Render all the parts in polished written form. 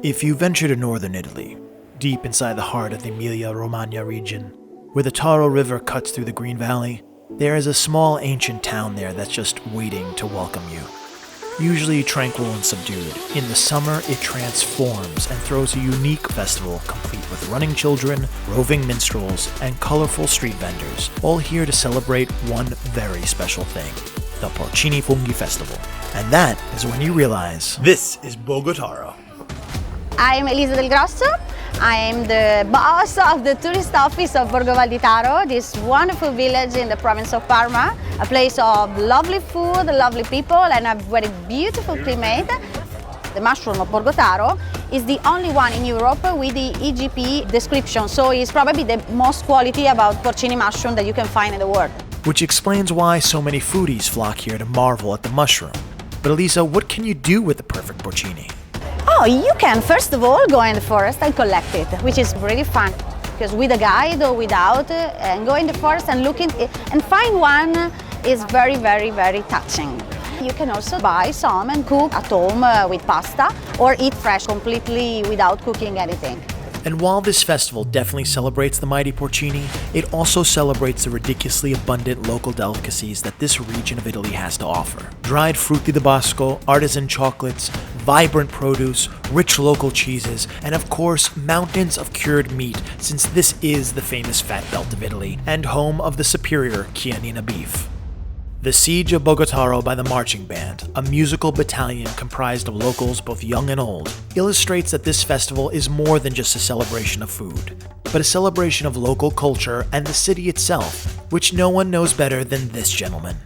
If you venture to northern Italy, deep inside the heart of the Emilia-Romagna region, where the Taro River cuts through the Green Valley, there is a small ancient town there that's just waiting to welcome you. Usually tranquil and subdued, in the summer it transforms and throws a unique festival complete with running children, roving minstrels, and colorful street vendors, all here to celebrate one very special thing, the Porcini Festival. And that is when you realize this is Borgotaro. I'm Elisa del Grosso. I'm the boss of the tourist office of Borgo Val di Taro, this wonderful village in the province of Parma, a place of lovely food, lovely people, and a very beautiful climate. The mushroom of Borgotaro is the only one in Europe with the EGP description, so it's probably the most quality about porcini mushroom that you can find in the world. Which explains why so many foodies flock here to marvel at the mushroom. But Elisa, what can you do with the perfect porcini? Oh, you can first of all go in the forest and collect it, which is really fun. Because with a guide or without, and go in the forest and look in it, and find one is very, very, very touching. You can also buy some and cook at home with pasta, or eat fresh completely without cooking anything. And while this festival definitely celebrates the mighty porcini, it also celebrates the ridiculously abundant local delicacies that this region of Italy has to offer. Dried frutti di bosco, artisan chocolates, vibrant produce, rich local cheeses, and of course, mountains of cured meat, since this is the famous fat belt of Italy and home of the superior Chianina beef. The Siege of Borgotaro by the Marching Band, a musical battalion comprised of locals both young and old, illustrates that this festival is more than just a celebration of food, but a celebration of local culture and the city itself, which no one knows better than this gentleman.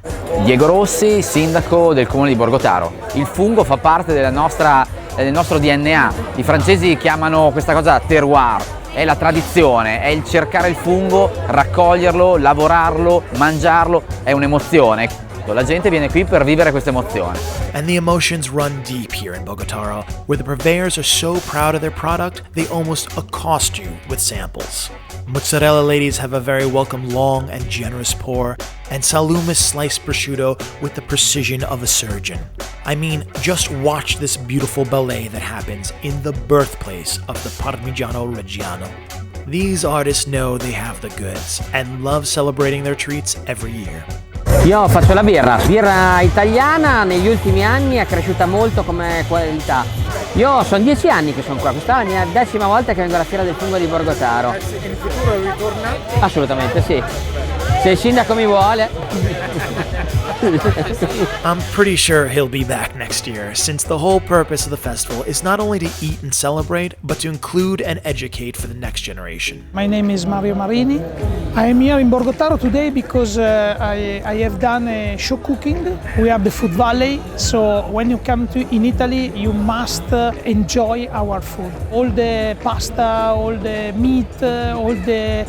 Diego Rossi, sindaco del comune di Borgotaro. Il fungo fa parte del nostro DNA. I francesi chiamano questa cosa terroir. È la tradizione, è il cercare il fungo, raccoglierlo, lavorarlo, mangiarlo, è un'emozione. La gente viene qui per vivere questa emozione. And the emotions run deep here in Borgotaro, where the purveyors are so proud of their product, they almost accost you with samples. Mozzarella ladies have a very welcome long and generous pour, and salumis sliced prosciutto with the precision of a surgeon. I mean, just watch this beautiful ballet that happens in the birthplace of the Parmigiano Reggiano. These artists know they have the goods and love celebrating their treats every year. Io faccio la birra italiana, negli ultimi anni è cresciuta molto come qualità. Io sono 10 anni che sono qua, questa è la mia 10ª volta che vengo alla Fiera del Fungo di Borgotaro. In futuro ritorna? Assolutamente sì, se il sindaco mi vuole. I'm pretty sure he'll be back next year, since the whole purpose of the festival is not only to eat and celebrate, but to include and educate for the next generation. My name is Mario Marini. I am here in Borgotaro today because I have done a show cooking. We have the food valley, so when you come in Italy, you must enjoy our food. All the pasta, all the meat, all the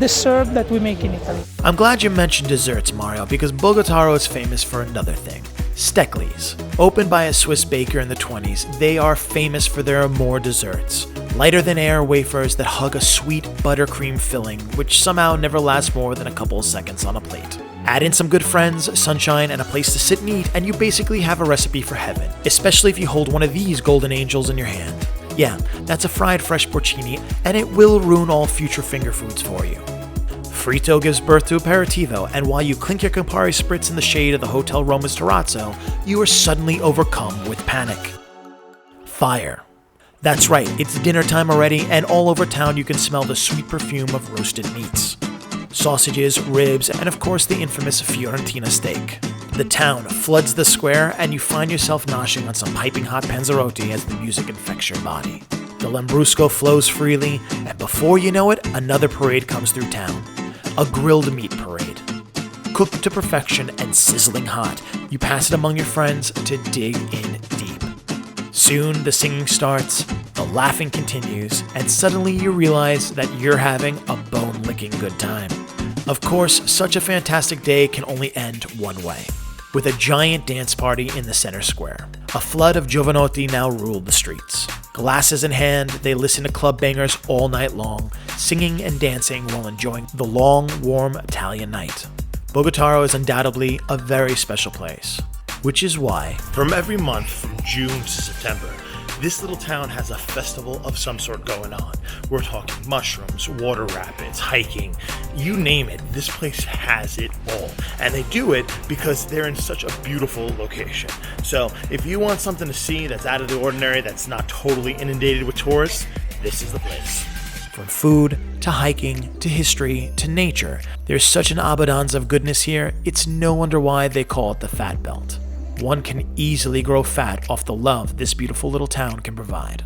dessert that we make in Italy. I'm glad you mentioned desserts, Mario, because Borgotaro is famous for another thing. Stecklies. Opened by a Swiss baker in the 20s, they are famous for their more desserts. Lighter-than-air wafers that hug a sweet buttercream filling, which somehow never lasts more than a couple of seconds on a plate. Add in some good friends, sunshine, and a place to sit and eat, and you basically have a recipe for heaven, especially if you hold one of these golden angels in your hand. Yeah, that's a fried fresh porcini, and it will ruin all future finger foods for you. Frito gives birth to aperitivo, and while you clink your Campari spritz in the shade of the Hotel Roma's terrazzo, you are suddenly overcome with panic. Fire. That's right, it's dinner time already, and all over town you can smell the sweet perfume of roasted meats. Sausages, ribs, and of course the infamous Fiorentina steak. The town floods the square, and you find yourself noshing on some piping hot panzerotti as the music infects your body. The Lambrusco flows freely, and before you know it, another parade comes through town. A grilled meat parade. Cooked to perfection and sizzling hot, you pass it among your friends to dig in deep. Soon the singing starts, the laughing continues, and suddenly you realize that you're having a bone-licking good time. Of course, such a fantastic day can only end one way, with a giant dance party in the center square. A flood of giovanotti now ruled the streets. Glasses in hand, they listen to club bangers all night long, singing and dancing while enjoying the long, warm Italian night. Borgotaro is undoubtedly a very special place, which is why, from every month from June to September, this little town has a festival of some sort going on. We're talking mushrooms, water rapids, hiking, you name it. This place has it all. And they do it because they're in such a beautiful location. So if you want something to see that's out of the ordinary, that's not totally inundated with tourists, this is the place. From food, to hiking, to history, to nature, there's such an abundance of goodness here, it's no wonder why they call it the Fat Belt. One can easily grow fat off the love this beautiful little town can provide.